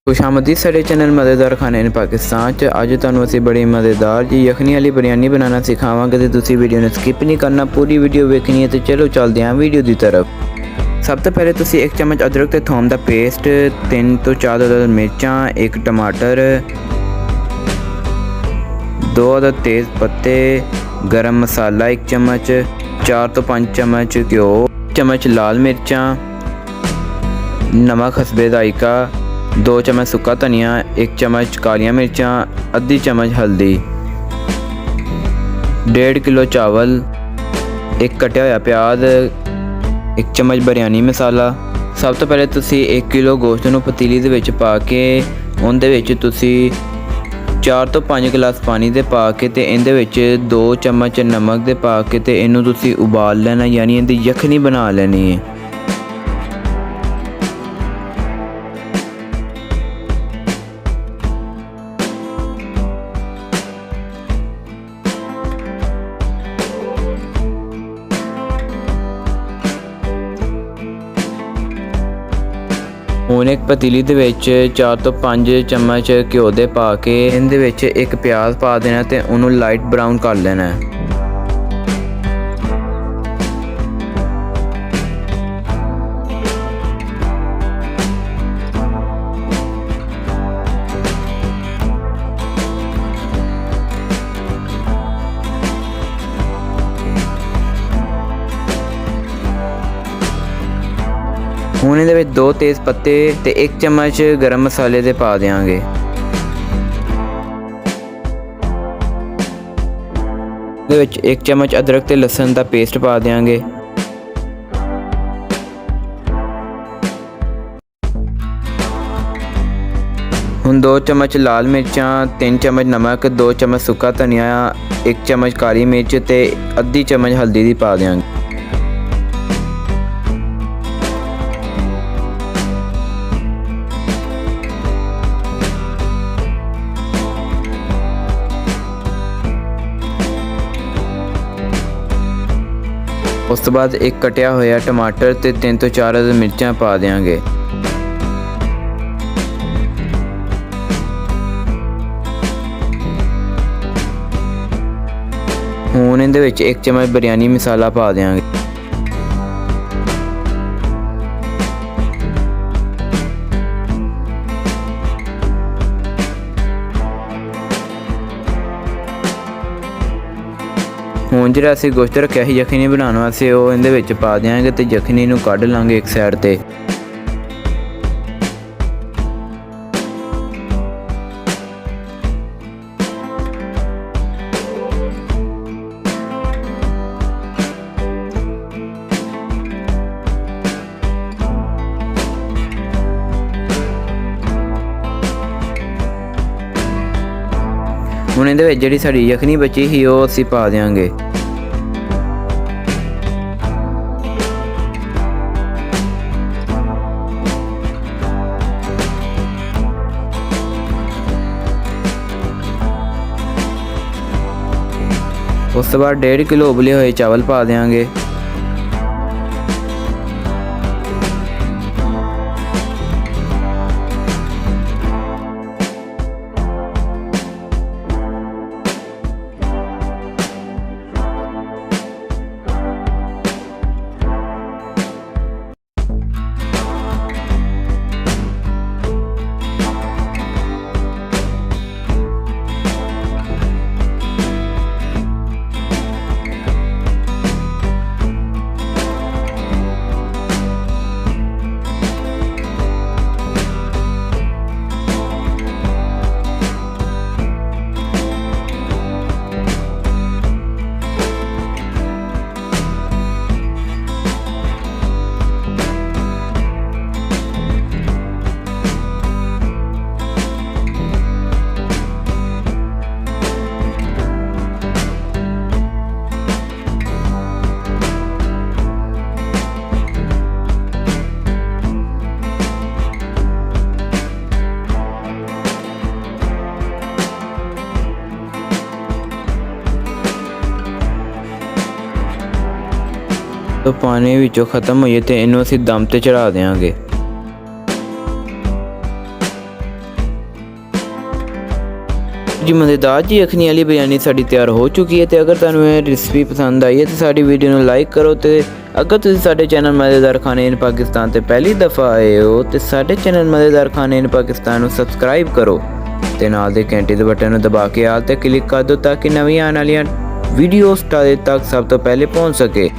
खुशामदी साढ़े चैनल मज़ेदार खाने इन पाकिस्तान च अज तुहानूं असीं बड़ी मज़ेदार जी यखनी वाली बिरयानी बनाना सिखावांगे ते तुसीं वीडियो नूं स्किप नहीं करना, पूरी वीडियो वेखनी है। तो चलो चलते हैं वीडियो की तरफ। सब तो पहले तुसीं 1 चम्मच अदरक ते थोम का पेस्ट, 3 तो 4 अदद मिर्चां, 1 टमाटर, 2 अदद तेज़ पत्ते, गरम मसाला 1 चम्मच, 4 तो 5 चम्मच घ्यो, 1 चम्मच लाल मिर्चां, नमक हसबे जायका, 2 चम्मच सुक्का धनिया, 1 चम्मच कालियां मिर्चां, आधी चम्मच हल्दी, 1.5 किलो चावल, 1 कटिया हुआ प्याज, 1 चम्मच बिरयानी मसाला। सब तो पहले तुसी 1 किलो गोश्त नूं पतीली दे विच पा के उहदे विच तुसी 4 तो 5 गिलास पानी दे पा के ते इहदे विच 2 चम्मच नमक दे पा के ते इहनूं तुसी उबाल लेना, यानी इहदी यखनी बना लेनी है। ਹੁਣ एक पतीली ਦੇ ਵਿੱਚ 4 ਤੋਂ 5 ਚਮਚ ਘਿਓ ਦੇ ਪਾ ਕੇ ਇਹਦੇ ਵਿੱਚ ਇੱਕ ਪਿਆਜ਼ ਪਾ ਦੇਣਾ ਤੇ ਉਹਨੂੰ ਲਾਈਟ ਬਰਾਊਨ ਕਰ ਲੈਣਾ ਹੈ। ਹੁਣ ਇਹਦੇ ਵਿੱਚ 2 तेज़ पत्ते ਤੇ 1 चम्मच गरम मसाले ਦੇ ਪਾ ਦਿਆਂਗੇ। ਇਹਦੇ ਵਿੱਚ 1 चम्मच अदरक ਤੇ ਲਸਣ ਦਾ ਪੇਸਟ ਪਾ ਦਿਆਂਗੇ। ਹੁਣ 2 चम्मच लाल मिर्चां, 3 चम्मच नमक, 2 चम्मच सुक्का धनिया, 1 चम्मच काली मिर्च ਤੇ आधी चम्मच हल्दी ਦੀ ਪਾ ਦਿਆਂਗੇ। उस तो बाद एक कटिया होया टमाटर ते 3 तो 4 अदद मिर्चां पा देंगे। हुण इहदे विच 1 चम्मच बिरयानी मसाला पा देंगे। ਹੁਣ ਜਿਹੜਾ ਅਸੀਂ ਗੋਸ਼ਤ ਰੱਖਿਆ ਸੀ ਯਖਨੀ ਬਣਾਉਣ ਵਾਸਤੇ ਉਹ ਇਹਦੇ ਵਿੱਚ ਪਾ ਦਿਆਂਗੇ ਤੇ ਯਖਨੀ ਨੂੰ ਕੱਢ ਲਾਂਗੇ ਇੱਕ ਸਾਈਡ ਤੇ। ਹੁਣ ਇਹਦੇ ਵਿੱਚ ਜਿਹੜੀ ਸਾਡੀ ਯਖਨੀ ਬਚੀ ਸੀ ਉਹ ਅਸੀਂ ਪਾ ਦਿਆਂਗੇ। ਉਸ ਤੋਂ ਬਾਅਦ 1.5 किलो ਉਬਲੇ ਹੋਏ ਚਾਵਲ ਪਾ ਦਿਆਂਗੇ। तो पानी विचों ख़त्म हो जाए तो इनू असीं दम ते चढ़ा देंगे। ਜੀ ਮਜ਼ੇਦਾਰ ਜੀ ਅਖਣੀ ਵਾਲੀ ਬਿਰਿਆਨੀ ਸਾਡੀ ਤਿਆਰ ਹੋ ਚੁੱਕੀ ਹੈ। ਤੇ ਅਗਰ ਤੁਹਾਨੂੰ ਇਹ ਰੈਸਿਪੀ ਪਸੰਦ ਆਈ ਹੈ ਤੇ ਸਾਡੀ ਵੀਡੀਓ ਨੂੰ ਲਾਈਕ ਕਰੋ। ਤੇ ਅਗਰ ਤੁਸੀਂ ਸਾਡੇ ਚੈਨਲ ਮਜ਼ੇਦਾਰ ਖਾਣੇ ਇਨ ਪਾਕਿਸਤਾਨ ਤੇ ਪਹਿਲੀ ਦਫਾ ਆਏ ਹੋ ਤੇ ਸਾਡੇ ਚੈਨਲ ਮਜ਼ੇਦਾਰ ਖਾਣੇ ਇਨ ਪਾਕਿਸਤਾਨ ਨੂੰ ਸਬਸਕ੍ਰਾਈਬ ਕਰੋ ਤੇ ਨਾਲ ਦੇ ਘੰਟੀ ਦੇ ਬਟਨ ਨੂੰ ਦਬਾ ਕੇ ਆਲ ਤੇ ਕਲਿੱਕ ਕਰ ਦਿਓ ਤਾਂ ਕਿ ਨਵੀਂ ਆਉਣ ਵਾਲੀਆਂ ਵੀਡੀਓਜ਼ ਤੁਹਾਡੇ ਤੱਕ ਸਭ ਤੋਂ ਪਹਿਲੇ ਪਹੁੰਚ ਸਕੇ।